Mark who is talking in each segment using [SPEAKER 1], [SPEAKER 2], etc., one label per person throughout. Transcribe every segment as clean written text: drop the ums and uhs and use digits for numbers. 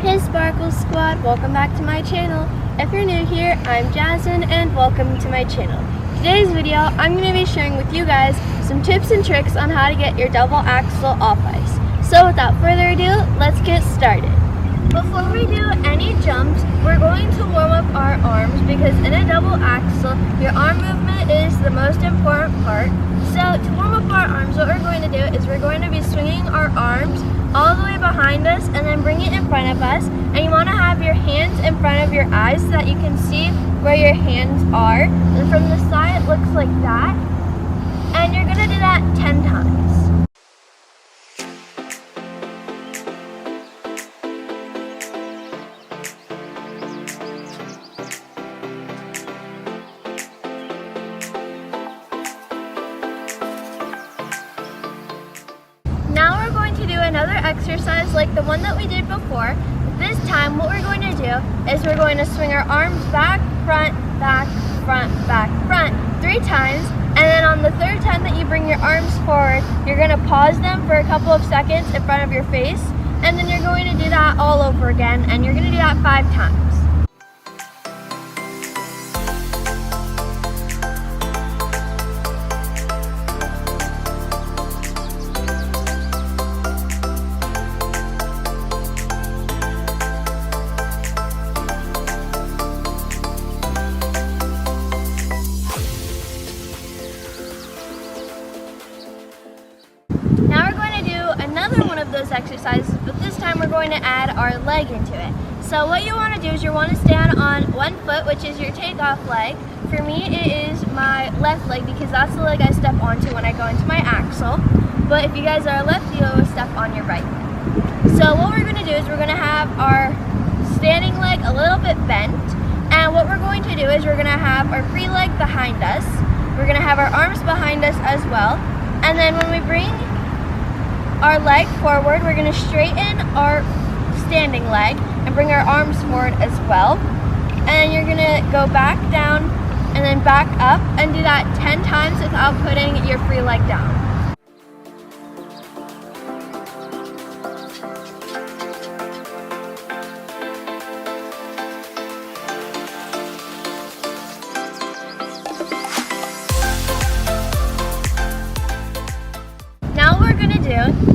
[SPEAKER 1] Hey Sparkle Squad, welcome back to my channel. If you're new here, I'm Jasmine and welcome to my channel. Today's video, I'm going to be sharing with you guys some tips and tricks on how to get your double axle off ice. So without further ado, let's get started. Before we do any jumps, we're going to warm up our arms because in a double axle, your arm movement is the most important part. So to warm up our arms, what we're going to do is we're going to be swinging our arms all the way behind us and then bring it in front of us. And you want to have your hands in front of your eyes so that you can see where your hands are. And from the side, it looks like that. And you're going to do that 10 times. Now we're going to do another exercise like the one that we did before. This time what we're going to do is we're going to swing our arms back, front, back, front, back, front 3 times. And then on the 3rd time that you bring your arms forward, you're going to pause them for a couple of seconds in front of your face. And then you're going to do that all over again, and you're going to do that 5 times. Now we're going to do another one of those exercises, but this time we're going to add our leg into it. So what you want to do is you want to stand on one foot, which is your takeoff leg. For me, it is my left leg because that's the leg I step onto when I go into my axle. But if you guys are left, you'll step on your right leg. So what we're going to do is we're going to have our standing leg a little bit bent. And what we're going to do is we're going to have our free leg behind us. We're going to have our arms behind us as well. And then when we bring our leg forward, we're going to straighten our standing leg and bring our arms forward as well. And you're going to go back down and then back up and do that 10 times without putting your free leg down.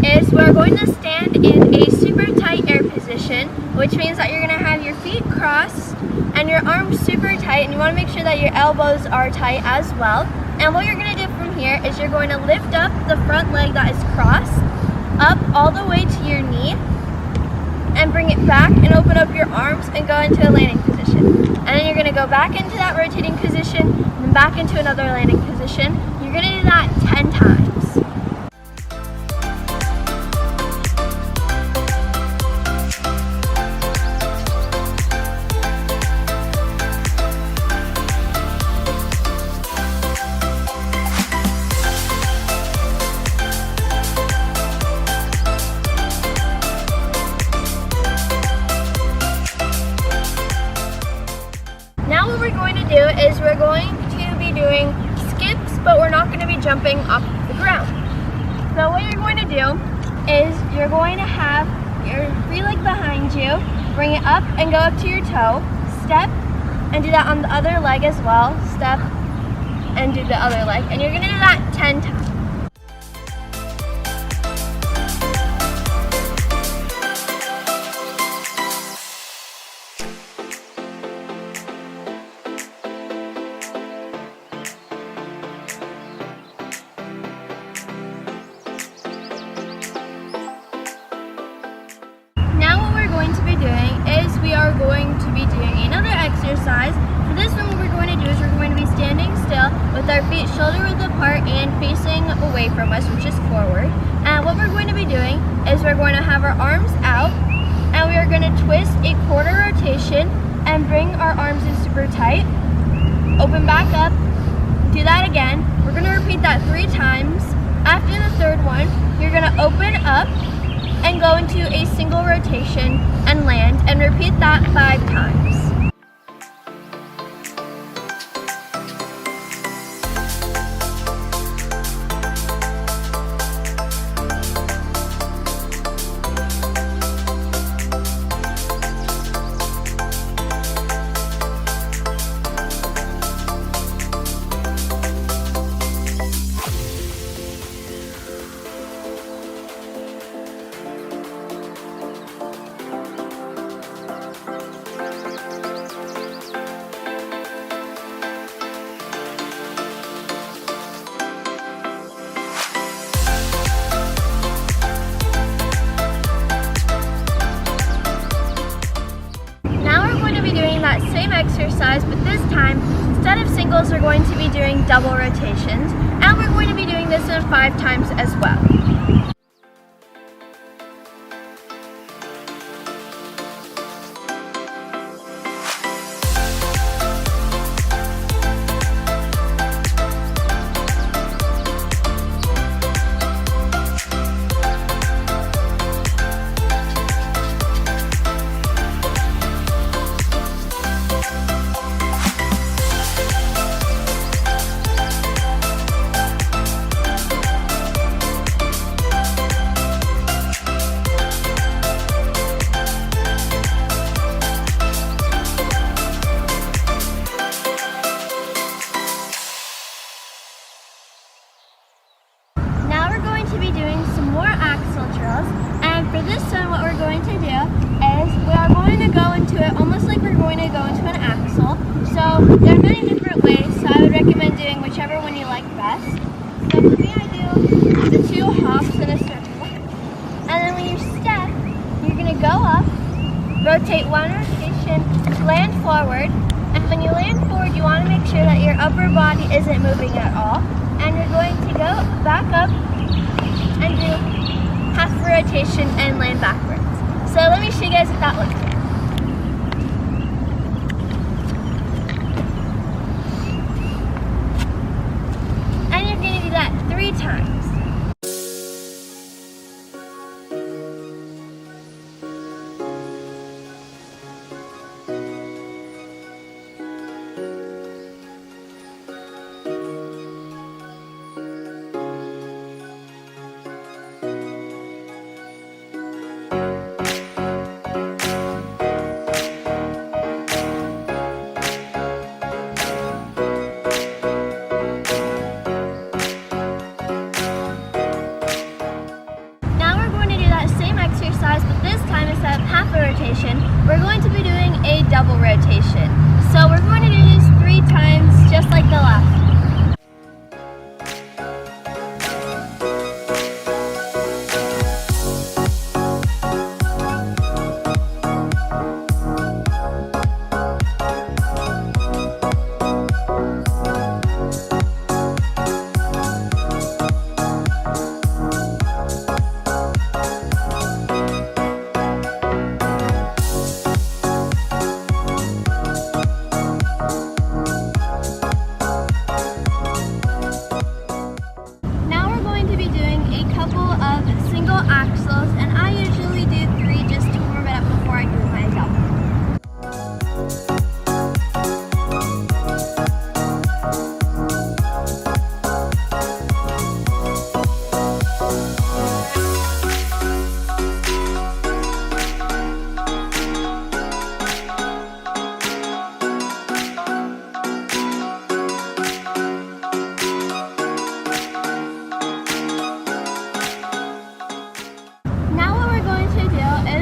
[SPEAKER 1] Is we're going to stand in a super tight air position, which means that you're going to have your feet crossed and your arms super tight, and you want to make sure that your elbows are tight as well. And what you're going to do from here is you're going to lift up the front leg that is crossed up all the way to your knee and bring it back and open up your arms and go into a landing position. And then you're going to go back into that rotating position and then back into another landing position. You're going to do that 10 times. Now what we're going to do is we're going to be doing skips, but we're not going to be jumping off the ground. So what you're going to do is you're going to have your free leg behind you, bring it up and go up to your toe, step, and do that on the other leg as well, step, and do the other leg. And you're going to do that 10 times. We are going to be doing another exercise. For this one, what we're going to do is we're going to be standing still with our feet shoulder width apart and facing away from us, which is forward. And what we're going to be doing is we're going to have our arms out and we are going to twist a quarter rotation and bring our arms in super tight. Open back up, do that again. We're going to repeat that 3 times. After the 3rd one, you're going to open up and go into a single rotation and land, and repeat that 5 times. exercise, but this time, instead of singles, we're going to be doing double rotations, and we're going to be doing this in 5 times as well. And for this one, what we're going to do is we are going to go into it almost like we're going to go into an axle. So there are many different ways, so I would recommend doing whichever one you like best. So for me, I do the 2 hops in a circle. And then when you step, you're going to go up, rotate 1 rotation, land forward. And when you land forward, you want to make sure that your upper body isn't moving at all. And you're going to go back up and do half a rotation and land backwards. So let me show you guys what that looks like. And you're going to do that 3 times. But this time, instead of half a rotation, we're going to be doing a double rotation. So we're going to do this 3 times, just like the last one. Axles, and I usually do 3 just to warm it up before I do my double.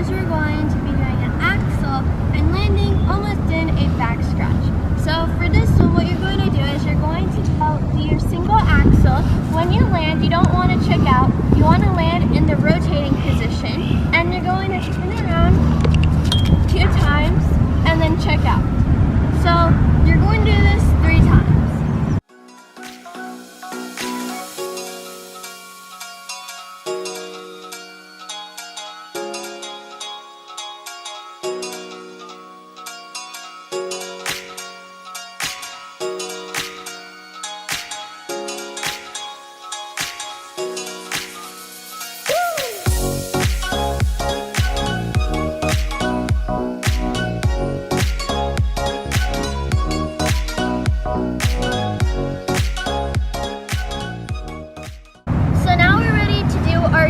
[SPEAKER 1] We're going to be doing an axle and landing almost in a back scratch. So for this one, what you're going to do is you're going to do your single axle. When you land, you don't want to check out. You want to land in the rotating position, and you're going to spin around 2 times and then check out. So you're going to do this 3 times.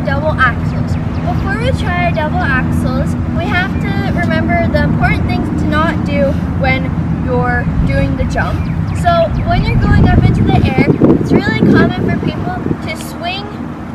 [SPEAKER 1] Double axles. Before we try our double axles, we have to remember the important things to not do when you're doing the jump. So when you're going up into the air, it's really common for people to swing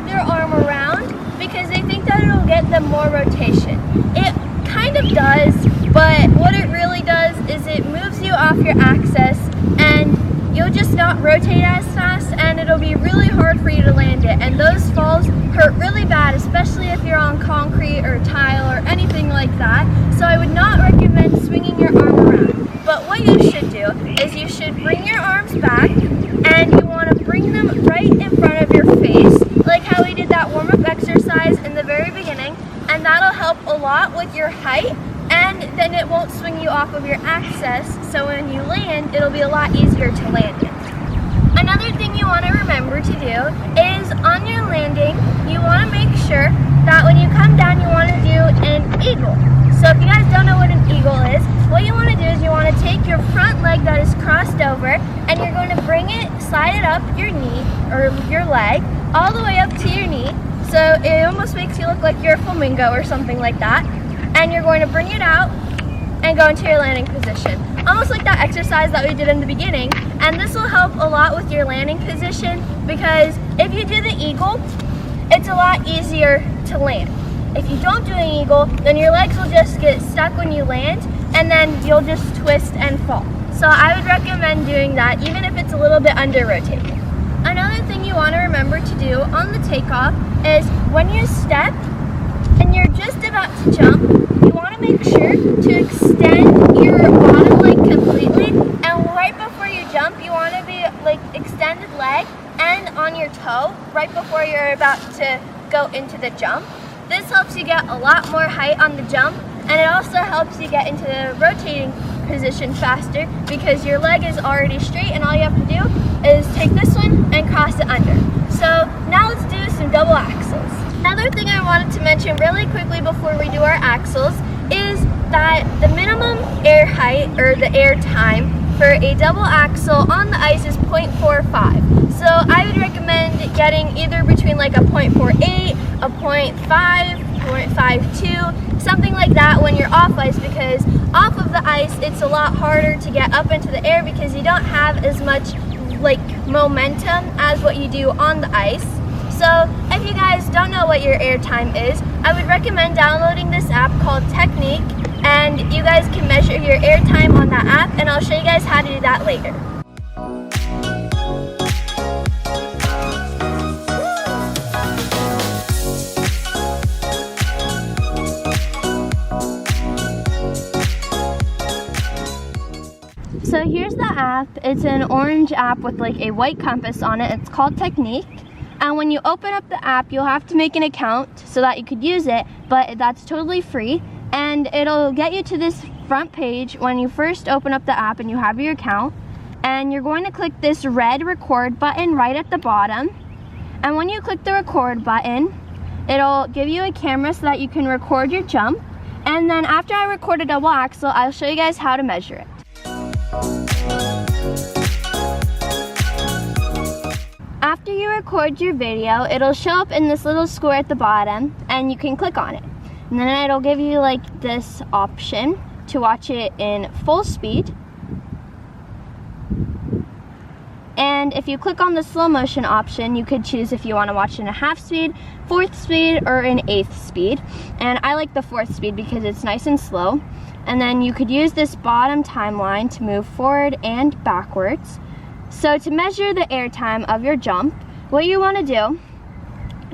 [SPEAKER 1] their arm around because they think that it'll get them more rotation. It kind of does, but what it really does is it moves you off your axis and you'll just not rotate as fast, and it'll be really hard for you to land it. And those falls hurt really bad, especially if you're on concrete or tile or anything like that. So I would not recommend swinging your arm around. But what you should do is you should bring your arms back and you want to bring them right in front of your face, like how we did that warm-up exercise in the very beginning, and that'll help a lot with your height, and then it won't swing you off of your axis, so when you land, it'll be a lot easier to land in. Another thing you want to remember to do is on your landing, you want to make sure that when you come down, you want to do an eagle. So if you guys don't know what an eagle is, what you want to do is you want to take your front leg that is crossed over and you're going to bring it, slide it up your knee or your leg all the way up to your knee. So it almost makes you look like you're a flamingo or something like that. And you're going to bring it out and go into your landing position. Almost like that exercise that we did in the beginning. And this will help a lot with your landing position because if you do the eagle, it's a lot easier to land. If you don't do an eagle, then your legs will just get stuck when you land and then you'll just twist and fall. So I would recommend doing that even if it's a little bit under rotated. Another thing you want to remember to do on the takeoff is when you step and you're just about to jump, you want to make sure to extend your bottom leg completely, and right before you jump you want to be like extended leg and on your toe right before you're about to go into the jump. This helps you get a lot more height on the jump, and it also helps you get into the rotating position faster because your leg is already straight and all you have to do is take this one and cross it under. So now let's do some double axels. Another thing I wanted to mention really quickly before we do our axels is that the minimum air height or the air time for a double axel on the ice is 0.45. So I would recommend getting either between like a 0.48, a 0.5, 0.52, something like that when you're off ice, because off of the ice it's a lot harder to get up into the air because you don't have as much like momentum as what you do on the ice. So if you guys don't know what your air time is, I would recommend downloading this app called Technique, and you guys can measure your air time on that app, and I'll show you guys how to do that later. So here's the app. It's an orange app with like a white compass on it. It's called Technique. And when you open up the app, you'll have to make an account so that you could use it, but that's totally free. And it'll get you to this front page when you first open up the app and you have your account. And you're going to click this red record button right at the bottom. And when you click the record button, it'll give you a camera so that you can record your jump. And then after I record a double axel, I'll show you guys how to measure it. After you record your video, it'll show up in this little square at the bottom and you can click on it. And then it'll give you like this option to watch it in full speed. And if you click on the slow motion option, you could choose if you want to watch in a half speed, fourth speed, or an eighth speed. And I like the fourth speed because it's nice and slow. And then you could use this bottom timeline to move forward and backwards. So to measure the air time of your jump, what you want to do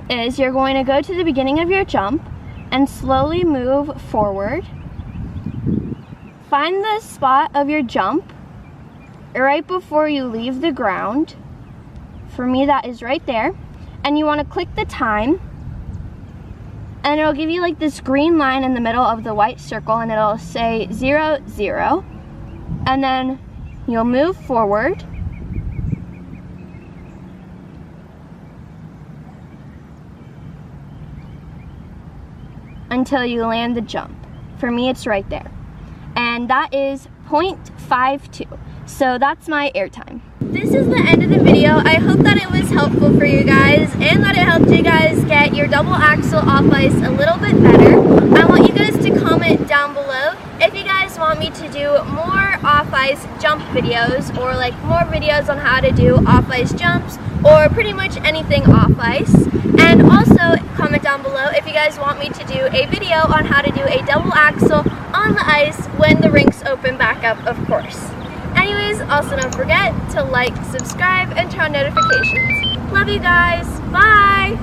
[SPEAKER 1] is you're going to go to the beginning of your jump and slowly move forward. Find the spot of your jump right before you leave the ground. For me, that is right there. And you want to click the time, and it'll give you like this green line in the middle of the white circle, and it'll say 0, 0. And then you'll move forward. Until you land the jump. For me, it's right there. And that is 0.52. So that's my air time. This is the end of the video. I hope that it was helpful for you guys and that it helped you guys get your double axel off ice a little bit better. I want you guys to comment down below if you guys want me to do more off ice jump videos, or like more videos on how to do off ice jumps, or pretty much anything off ice. And also comment down below if you guys want me to do a video on how to do a double axel on the ice when the rinks open back up, of course. Anyways, also don't forget to like, subscribe, and turn on notifications. Love you guys. Bye!